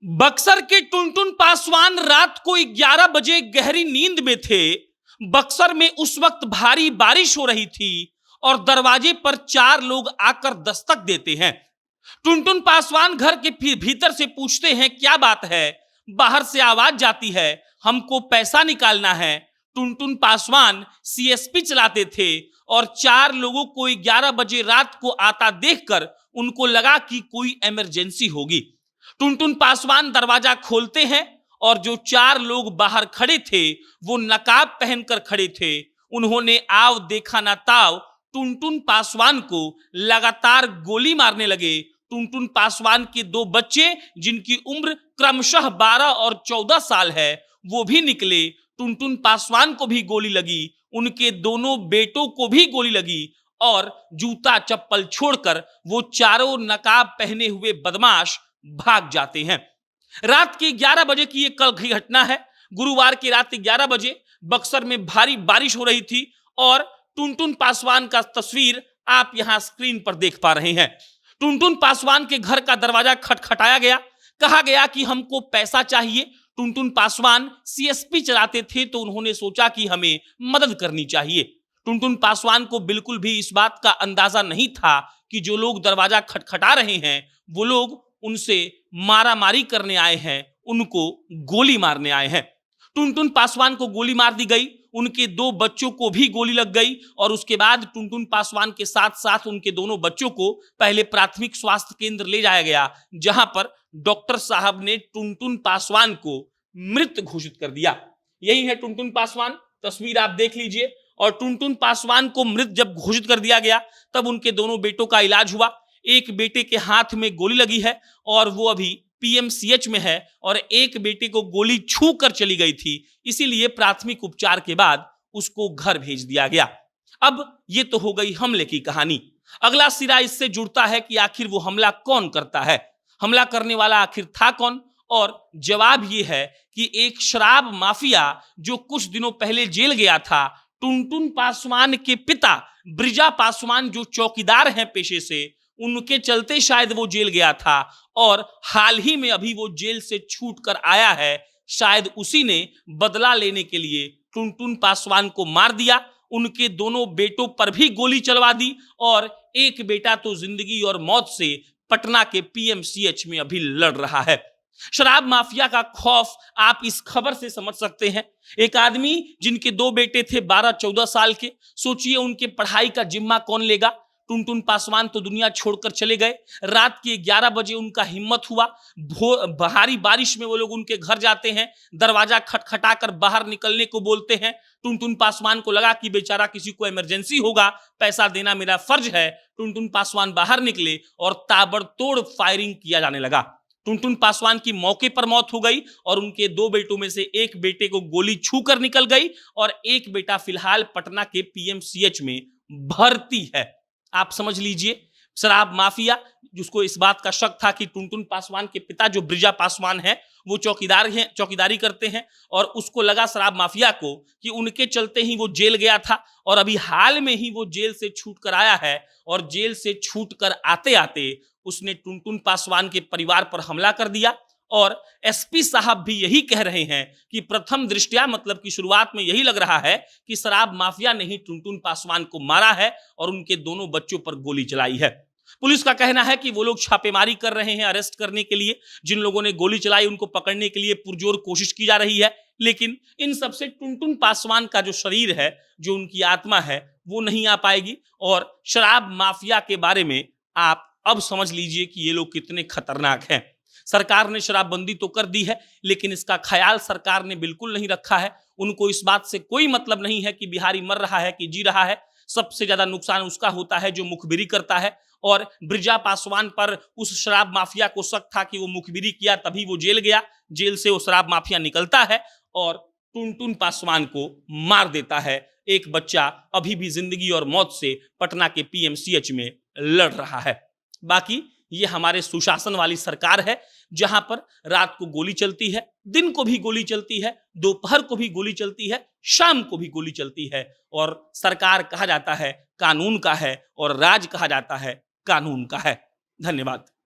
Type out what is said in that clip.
बक्सर के टुनटुन पासवान रात को 11 बजे गहरी नींद में थे। बक्सर में उस वक्त भारी बारिश हो रही थी और दरवाजे पर 4 लोग आकर दस्तक देते हैं। टुनटुन पासवान घर के भीतर से पूछते हैं, क्या बात है? बाहर से आवाज जाती है, हमको पैसा निकालना है। टुनटुन पासवान सीएसपी चलाते थे और 4 लोगों को 11 बजे रात को आता देखकर उनको लगा कि कोई इमरजेंसी होगी। टुनटुन पासवान दरवाजा खोलते हैं और जो 4 लोग बाहर खड़े थे वो नकाब पहनकर खड़े थे। उन्होंने आव देखा ना ताव टुनटुन पासवान को लगातार गोली मारने लगे। टुनटुन पासवान के 2 बच्चे जिनकी उम्र क्रमशः 12 और 14 साल है वो भी निकले। टुनटुन पासवान को भी गोली लगी, उनके दोनों बेटों को भी गोली लगी और जूता चप्पल छोड़कर वो चारों नकाब पहने हुए बदमाश भाग जाते हैं। रात के 11 बजे की ये कल की घटना है। गुरुवार की रात 11 बजे बक्सर में भारी बारिश हो रही थी और टुनटुन पासवान का तस्वीर आप यहां स्क्रीन पर देख पा रहे हैं। टुनटुन पासवान के घर का दरवाजा खटखटाया गया, कहा गया कि हमको पैसा चाहिए। टुनटुन पासवान सीएसपी चलाते थे तो उन्होंने सोचा कि हमें मदद करनी चाहिए। टुनटुन पासवान को बिल्कुल भी इस बात का अंदाजा नहीं था कि जो लोग दरवाजा खटखटा रहे हैं वो लोग उनसे मारामारी करने आए हैं, उनको गोली मारने आए हैं। टुनटुन पासवान को गोली मार दी गई, उनके 2 बच्चों को भी गोली लग गई और उसके बाद टुनटुन पासवान के साथ साथ उनके दोनों बच्चों को पहले प्राथमिक स्वास्थ्य केंद्र ले जाया गया, जहां पर डॉक्टर साहब ने टुनटुन पासवान को मृत घोषित कर दिया। यही है टुनटुन पासवान, तस्वीर आप देख लीजिए। और टुनटुन पासवान को मृत जब घोषित कर दिया गया तब उनके दोनों बेटों का इलाज हुआ। एक बेटे के हाथ में गोली लगी है और वो अभी पीएमसीएच में है और एक बेटे को गोली छू कर चली गई थी, इसीलिए प्राथमिक उपचार के बाद उसको घर भेज दिया गया। अब ये तो हो गई हमले की कहानी। अगला सिरा इससे जुड़ता है कि आखिर वो हमला कौन करता है, हमला करने वाला आखिर था कौन? और जवाब ये है कि एक शराब माफिया जो कुछ दिनों पहले जेल गया था। टुनटुन पासवान के पिता ब्रिजा पासवान जो चौकीदार हैं पेशे से, उनके चलते शायद वो जेल गया था और हाल ही में अभी वो जेल से छूट कर आया है। शायद उसी ने बदला लेने के लिए टुनटुन पासवान को मार दिया, उनके दोनों बेटों पर भी गोली चलवा दी और एक बेटा तो जिंदगी और मौत से पटना के पीएमसीएच में अभी लड़ रहा है। शराब माफिया का खौफ आप इस खबर से समझ सकते हैं। एक आदमी जिनके 2 बेटे थे 12-14 साल के, सोचिए उनके पढ़ाई का जिम्मा कौन लेगा? टुनटुन पासवान तो दुनिया छोड़कर चले गए। रात के 11 बजे उनका हिम्मत हुआ, भारी बारिश में वो लोग उनके घर जाते हैं, दरवाजा खटखटाकर बाहर निकलने को बोलते हैं। टुनटुन पासवान को लगा कि बेचारा किसी को इमरजेंसी होगा, पैसा देना मेरा फर्ज है। टुनटुन पासवान बाहर निकले और ताबड़तोड़ फायरिंग किया जाने लगा। टुनटुन पासवान की मौके पर मौत हो गई और उनके 2 बेटों में से एक बेटे को गोली छूकर निकल गई और एक बेटा फिलहाल पटना के पीएमसीएच में भर्ती है। आप समझ लीजिए, शराब माफिया जिसको इस बात का शक था कि टुनटुन पासवान के पिता जो ब्रिजा पासवान है वो चौकीदारी करते हैं और उसको लगा शराब माफिया को कि उनके चलते ही वो जेल गया था और अभी हाल में ही वो जेल से छूट कर आया है और जेल से छूट कर आते आते उसने टुनटुन पासवान के परिवार पर हमला कर दिया। और एसपी साहब भी यही कह रहे हैं कि प्रथम दृष्टया मतलब की शुरुआत में यही लग रहा है कि शराब माफिया ने ही टुनटुन पासवान को मारा है और उनके दोनों बच्चों पर गोली चलाई है। पुलिस का कहना है कि वो लोग छापेमारी कर रहे हैं अरेस्ट करने के लिए, जिन लोगों ने गोली चलाई उनको पकड़ने के लिए पुरजोर कोशिश की जा रही है। लेकिन इन सबसे टुनटुन पासवान का जो शरीर है, जो उनकी आत्मा है, वो नहीं आ पाएगी। और शराब माफिया के बारे में आप अब समझ लीजिए कि ये लोग कितने खतरनाक हैं। सरकार ने शराबबंदी तो कर दी है लेकिन इसका ख्याल सरकार ने बिल्कुल नहीं रखा है। उनको इस बात से कोई मतलब नहीं है कि बिहारी मर रहा है कि जी रहा है। सबसे ज्यादा नुकसान उसका होता है जो मुखबिरी करता है और ब्रिजा पासवान पर उस शराब माफिया को शक था कि वो मुखबिरी किया तभी वो जेल गया। जेल से वो शराब माफिया निकलता है और टुनटुन पासवान को मार देता है। एक बच्चा अभी भी जिंदगी और मौत से पटना के पीएमसीएच में लड़ रहा है। बाकी ये हमारे सुशासन वाली सरकार है जहां पर रात को गोली चलती है, दिन को भी गोली चलती है, दोपहर को भी गोली चलती है, शाम को भी गोली चलती है। और सरकार कहा जाता है कानून का है और राज कहा जाता है कानून का है। धन्यवाद।